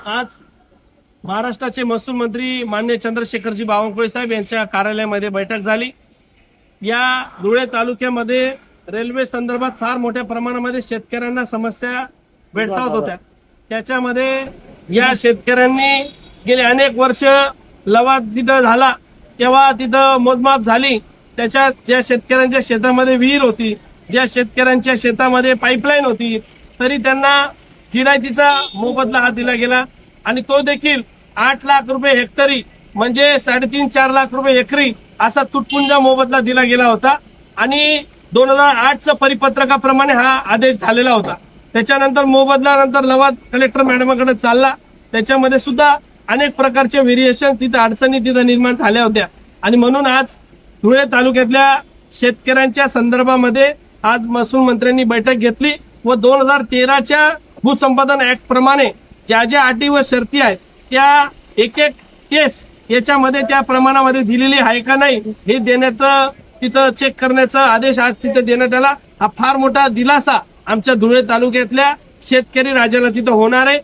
आज महाराष्ट्राचे महसूल मंत्री माननीय चंद्रशेखरजी बावनकुळे साहेब यांच्या कार्यालयामध्ये बैठक झाली। या धुळे तालुक्यामध्ये रेल्वे संदर्भात फार मोठ्या प्रमाणामध्ये शेतकऱ्यांना समस्या भेडसावत होत्या। त्याच्यामध्ये या शेतकऱ्यांनी गेले अनेक वर्ष लवाद जिथं झाला तेव्हा तिथं मोजमाप झाली। त्याच्यात ज्या शेतकऱ्यांच्या शेतामध्ये विहीर होती, ज्या शेतकऱ्यांच्या शेतामध्ये पाईपलाईन होती, तरी त्यांना जिरायतीचा मोबदला हा दिला गेला आणि तो देखील 8 लाख रुपये हेक्टरी म्हणजे 3.5-4 लाख रुपये एकरी असा तुटपुंजा मोबदला दिला गेला होता आणि 2008च्या परिपत्रकाप्रमाणे हा आदेश झालेला होता। त्याच्यानंतर मोबदला नंतर लवाद कलेक्टर मॅडमकडे चालला। त्याच्यामध्ये सुद्धा अनेक प्रकारचे व्हेरिएशन तिथे अडचणी तिथे निर्माण झाल्या होत्या आणि म्हणून आज धुळे तालुक्यातल्या शेतकऱ्यांच्या संदर्भामध्ये आज महसूल मंत्र्यांनी बैठक घेतली व 2013च्या भूसंपादन ऍक्ट प्रमाणे ज्या ज्या अटी व शर्ती आहेत त्या एक एक केस याच्यामध्ये त्या प्रमाणामध्ये दिलेली आहे का नाही हे देण्याचं तिथं चेक करण्याचा आदेश आज तिथे देण्यात आला। हा फार मोठा दिलासा आमच्या धुळे तालुक्यातल्या शेतकरी राजाला तिथं होणार आहे।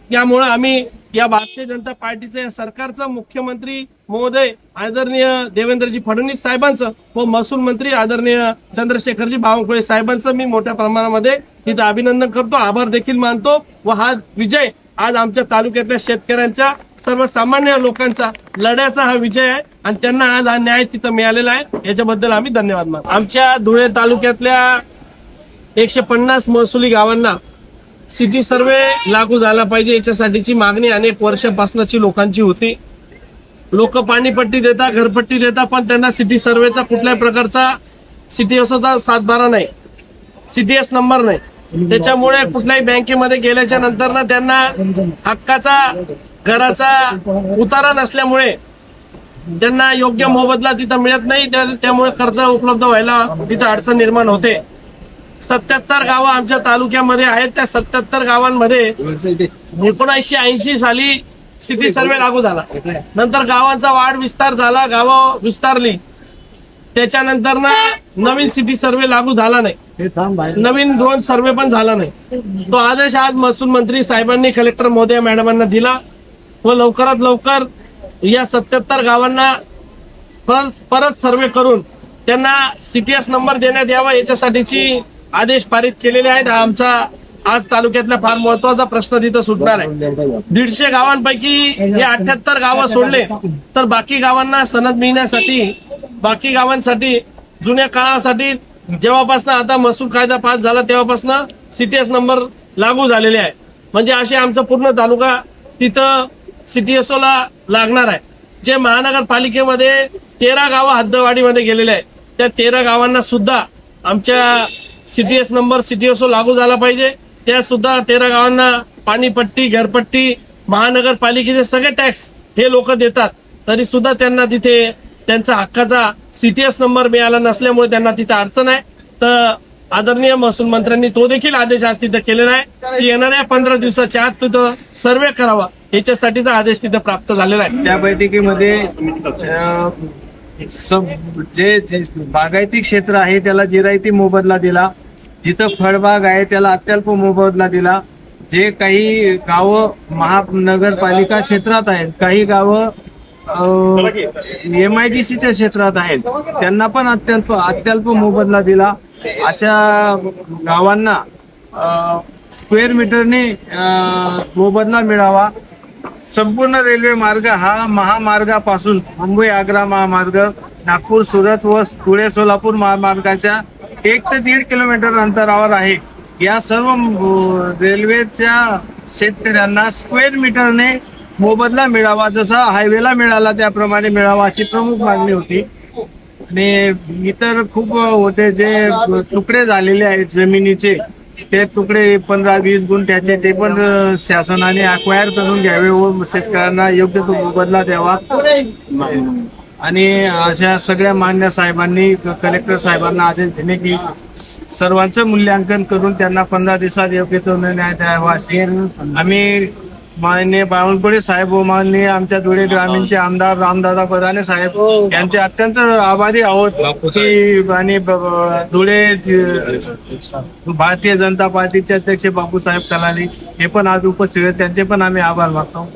त्यामुळे आम्ही या भारतीय जनता पार्टीचे सरकारचं मुख्यमंत्री महोदय आदरणीय देवेंद्रजी फडणवीस साहेबांचं व महसूल मंत्री आदरणीय चंद्रशेखरजी बावनकुळे साहेबांचं मी मोठ्या प्रमाणामध्ये तिथं अभिनंदन करतो, आभार देखील मानतो व हा विजय आज आमच्या तालुक्यातल्या शेतकऱ्यांच्या सर्वसामान्य लोकांचा लढ्याचा हा विजय आहे आणि त्यांना आज हा न्याय तिथं मिळालेला आहे। याच्याबद्दल आम्ही धन्यवाद मानतो। आमच्या धुळे तालुक्यातल्या 150 महसुली गावांना सिटी सर्वे लागू झाला पाहिजे याच्यासाठीची मागणी अनेक वर्षापासूनची लोकांची होती। लोक पाणीपट्टी देता, घरपट्टी देता, पण त्यांना सिटी सर्वेचा कुठल्याही प्रकारचा सीटीएसचा 7/12 नाही, सीटीएस नंबर नाही। त्याच्यामुळे कुठल्याही बँकेमध्ये गेल्याच्या नंतर ना त्यांना हक्काचा घराचा उतारा नसल्यामुळे त्यांना योग्य मोबदला तिथं मिळत नाही, त्यामुळे कर्ज उपलब्ध व्हायला तिथं अडचण निर्माण होते। 77 गावं आमच्या तालुक्यामध्ये आहेत। त्या 77 गावांमध्ये 1980 साली सिटी सर्वे लागू झाला, नंतर गावांचा वाढ विस्तार झाला, गावं विस्तारली, त्याच्यानंतर ना नवीन सिटी सर्वे लागू झाला नाही, नवीन ड्रोन सर्वे पण झाला नाही। तो आदेश आज महसूल मंत्री साहेबांनी कलेक्टर महोदय मॅडमांना दिला व लवकरात लवकर या 77 गावांना परत सर्वे करून त्यांना सीटीएस नंबर देण्यात यावा याच्यासाठीची आदेश पारित केलेले आहेत। हा आमचा आज तालुक्यातला फार महत्वाचा प्रश्न तिथं सुटणार आहे। 150 गावांपैकी हे 78 गावं सोडले तर बाकी गावांना सनद मिळण्यासाठी, बाकी गावांसाठी जुन्या काळासाठी जेव्हापासून आता महसूल कायदा पास झाला तेव्हापासून सीटीएस नंबर लागू झालेले आहे। म्हणजे असे आमचा पूर्ण तालुका तिथं सीटीएसओ ला लागणार आहे। जे महानगरपालिकेमध्ये 13 गावं हद्दवाढीमध्ये गेलेले आहेत त्या 13 गावांना सुद्धा आमच्या सीटीएस नंबर सीटीएसओ लागू झाला पाहिजे। त्या सुद्धा 13 गावांना पाणीपट्टी, घरपट्टी, महानगरपालिकेचे सगळे टॅक्स हे लोक देतात, तरी सुद्धा त्यांना तिथे त्यांचा हक्काचा सीटीएस नंबर मिळाला नसल्यामुळे त्यांना तिथे अडचण आहे। तर आदरणीय महसूल मंत्र्यांनी तो देखील आदेश आज तिथे केलेला आहे की येणाऱ्या 15 दिवसाच्या आत तिथं सर्वे करावा याच्यासाठीचा आदेश तिथे प्राप्त झालेला आहे। त्या बैठकीमध्ये जे बागायती क्षेत्र आहे त्याला जिरायती मोबदला दिला, जिथं फळबाग आहे त्याला अत्यल्प मोबदला दिला, जे काही गावं महानगरपालिका क्षेत्रात आहेत, काही गावं MIDCच्या क्षेत्रात आहेत त्यांना पण अत्यल्प मोबदला दिला। अशा गावांना स्क्वेअर मीटरने मोबदला मिळावा। संपूर्ण रेल्वे मार्ग हा महामार्गापासून मुंबई आग्रा महामार्ग, नागपूर सुरत व धुळे सोलापूर महामार्गाच्या 1 ते 1.5 किलोमीटर अंतरावर आहे। या सर्व रेल्वेच्या शेतकऱ्यांना स्क्वेअर मीटरने मोबदला मिळावा, जसा हायवेला मिळाला त्याप्रमाणे मिळावा अशी प्रमुख मागणी होती। आणि इतर खूप होते जे तुकडे झालेले आहेत जमिनीचे, ते तुकडे 15-20 गुंठ्याचे ते पण शासनाने अक्वायर करून घ्यावे व शेतकऱ्यांना योग्य तो मोबदला द्यावा। आणि अशा सगळ्या मान्य साहेबांनी कलेक्टर साहेबांना आदेश दिले की सर्वांचं मूल्यांकन करून त्यांना 15 दिवसात योग्य तो न्याय द्यावा अशी आम्ही माननीय बावनकुळे साहेब व माननीय आमच्या धुळे ग्रामीणचे आमदार रामदादा बदाने साहेब यांचे अत्यंत आभारी आहोत की आणि धुळे भारतीय जनता पार्टीचे अध्यक्ष बापूसाहेब कलानी हे पण आज उपस्थित आहेत, त्यांचे पण आम्ही आभार मानतो.